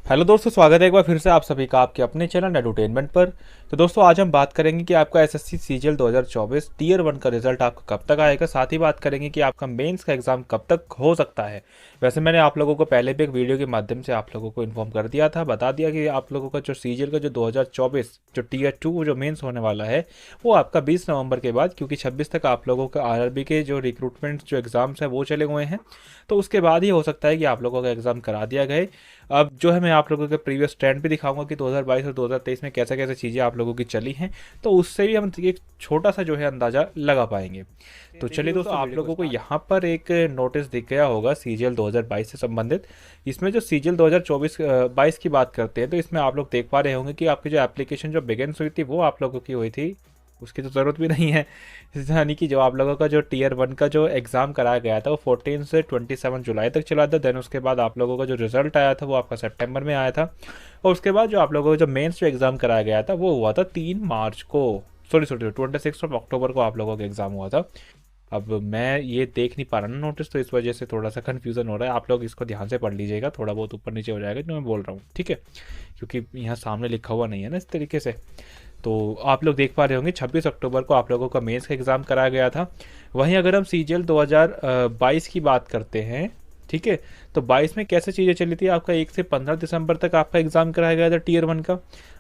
Hello दोस्तों, स्वागत है एक बार फिर से आप सभी का आपके अपने चैनल एडुटेनमेंट पर। तो दोस्तों आज हम बात करेंगे कि आपका एसएससी सीजीएल 2024 टीयर 1 का रिजल्ट आपका कब तक आएगा। साथ ही बात करेंगे कि आपका मेंस का एग्जाम कब तक हो सकता है। वैसे मैंने आप लोगों को पहले भी एक वीडियो के माध्यम से आप लोगों को इन्फॉर्म कर दिया था, बता दिया कि आप लोगों का जो सीजीएल का जो 2024 जो टीयर 2 जो मेंस होने वाला है वो आपका 20 नवंबर के बाद, क्योंकि 26 तक आप लोगों का आरआरबी के जो रिक्रूटमेंट जो एग्जाम्स है वो चले हुए हैं, तो उसके बाद ही हो सकता है कि आप लोगों का एग्जाम करा दिया गया। अब जो है मैं आप लोगों के प्रीवियस ट्रेंड भी दिखाऊंगा कि 2022 और 2023 में कैसे कैसे चीज़ें आप लोगों की चली हैं, तो उससे भी हम एक छोटा सा जो है अंदाज़ा लगा पाएंगे। तो चलिए दोस्तों, आप लोगों को यहाँ पर एक नोटिस दिख गया होगा सीजीएल 2022 से संबंधित। इसमें जो सीजीएल 2024 22 की बात करते हैं, तो इसमें आप लोग देख पा रहे होंगे कि आपकी जो एप्लीकेशन जो बिगिन हुई थी वो आप लोगों की हुई थी, उसकी तो ज़रूरत भी नहीं है। यानी कि जो आप लोगों का जो टीयर 1 का जो एग्ज़ाम कराया गया था वो 14 से 27 जुलाई तक चला था। देन उसके बाद आप लोगों का जो रिजल्ट आया था वो आपका सितंबर में आया था। और उसके बाद जो आप लोगों का जो मेंस जो एग्ज़ाम कराया गया था वो हुआ था 3 मार्च को, सॉरी 26 अक्टूबर को आप लोगों का एग्ज़ाम हुआ था। अब मैं ये देख नहीं पा रहा ना नोटिस, तो इस वजह से थोड़ा सा कन्फ्यूज़न हो रहा है। आप लोग इसको ध्यान से पढ़ लीजिएगा, थोड़ा बहुत ऊपर नीचे हो जाएगा जो मैं बोल रहा हूँ, ठीक है, क्योंकि यहाँ सामने लिखा हुआ नहीं है ना इस तरीके से। तो आप लोग देख पा रहे होंगे 26 अक्टूबर को आप लोगों का मेंस का एग्ज़ाम कराया गया था। वहीं अगर हम सीजीएल 2022 की बात करते हैं, ठीक है, तो 22 में कैसे चीज़ें चली थी। आपका 1 से 15 दिसंबर तक आपका एग्ज़ाम कराया गया था टीयर 1 का।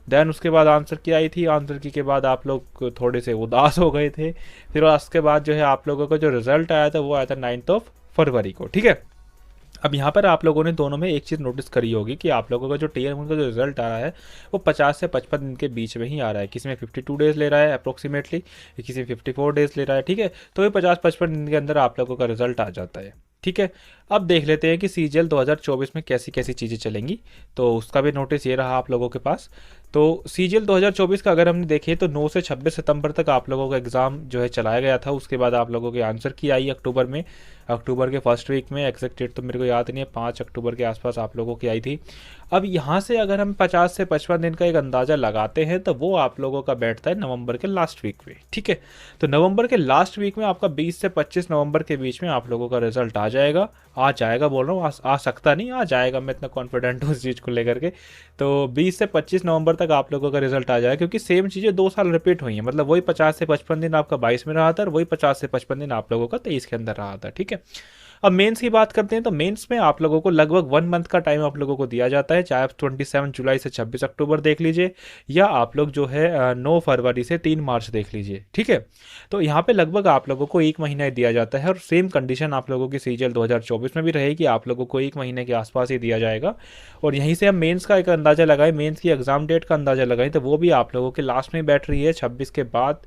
देन उसके बाद आंसर की आई थी, आंसर की के बाद आप लोग थोड़े से उदास हो गए थे। फिर उसके बाद जो है आप लोगों का जो रिजल्ट आया था वो आया था 9 फरवरी को, ठीक है। अब यहाँ पर आप लोगों ने दोनों में एक चीज़ नोटिस करी होगी कि आप लोगों का जो टीयर 1 का जो रिजल्ट आ रहा है वो 50 से 55 दिन के बीच में ही आ रहा है। किसी में 52 डेज़ ले रहा है अप्रोक्सीमेटली, किसी में 54 डेज़ ले रहा है, ठीक है। तो ये 50-55 दिन के अंदर आप लोगों का रिजल्ट आ जाता है, ठीक है। अब देख लेते हैं कि सीजीएल 2024 में कैसी कैसी चीज़ें चलेंगी, तो उसका भी नोटिस ये रहा आप लोगों के पास। तो सीजीएल 2024 का अगर हमने देखें तो 9 से 26 सितंबर तक आप लोगों का एग्ज़ाम जो है चलाया गया था। उसके बाद आप लोगों के आंसर की आई अक्टूबर में, अक्टूबर के फर्स्ट वीक में, एग्जैक्ट डेट तो मेरे को याद नहीं है, 5 अक्टूबर के आसपास आप लोगों की आई थी। अब यहाँ से अगर हम 50 से 55 दिन का एक अंदाज़ा लगाते हैं तो वो आप लोगों का बैठता है नवंबर के लास्ट वीक में, ठीक है। तो नवंबर के लास्ट वीक में आपका 20 से 25 नवंबर के बीच में आप लोगों का रिजल्ट आ जाएगा बोल रहा हूँ, आ सकता नहीं, आ जाएगा। मैं इतना कॉन्फिडेंट हूँ इस चीज़ को लेकर के। तो 20 से 25 नवंबर तक आप लोगों का रिजल्ट आ जाएगा, क्योंकि सेम चीज़ें 2 साल रिपीट हुई हैं। मतलब वही 50 से 55 दिन आपका 22 में रहा था और वही 50 से 55 दिन आप लोगों का 23 के अंदर रहा था, ठीक है। अब मेंस की बात करते हैं तो मेंस में आप लोगों को लगभग 1 मंथ का टाइम आप लोगों को दिया जाता है, चाहे आप 27 जुलाई से 26 अक्टूबर देख लीजिए, या आप लोग जो है 9 फरवरी से 3 मार्च देख लीजिए, ठीक है। तो यहाँ पे लगभग आप लोगों को 1 महीना ही दिया जाता है, और सेम कंडीशन आप लोगों की सीजीएल 2024 में भी रहेगी, आप लोगों को 1 महीने के आसपास ही दिया जाएगा। और यहीं से हम मेंस का एक अंदाज़ा लगाएं, मेंस की एग्ज़ाम डेट का अंदाज़ा लगाएं, तो वो भी आप लोगों के लास्ट में बैठ रही है। 26 के बाद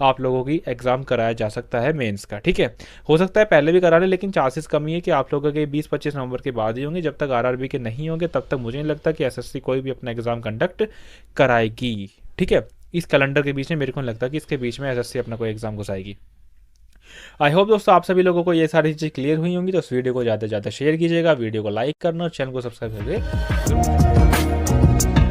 आप लोगों की एग्ज़ाम कराया जा सकता है मेंस का, ठीक है। हो सकता है पहले भी करा लें, लेकिन चांसेस कम ही है कि आप लोगों के 20-25 नवंबर के बाद ही होंगे। जब तक आरआरबी के नहीं होंगे तब तक मुझे नहीं लगता कि एसएससी कोई भी अपना एग्ज़ाम कंडक्ट कराएगी, ठीक है। इस कैलेंडर के बीच में मेरे को नहीं लगता कि इसके बीच में एसएससी अपना कोई एग्ज़ाम घुसाएगी। आई होप दोस्तों आप सभी लोगों को ये सारी चीज़ें क्लियर हुई होंगी। तो इस वीडियो को ज़्यादा से ज़्यादा शेयर कीजिएगा, वीडियो को लाइक करना और चैनल को सब्सक्राइब करके जरूर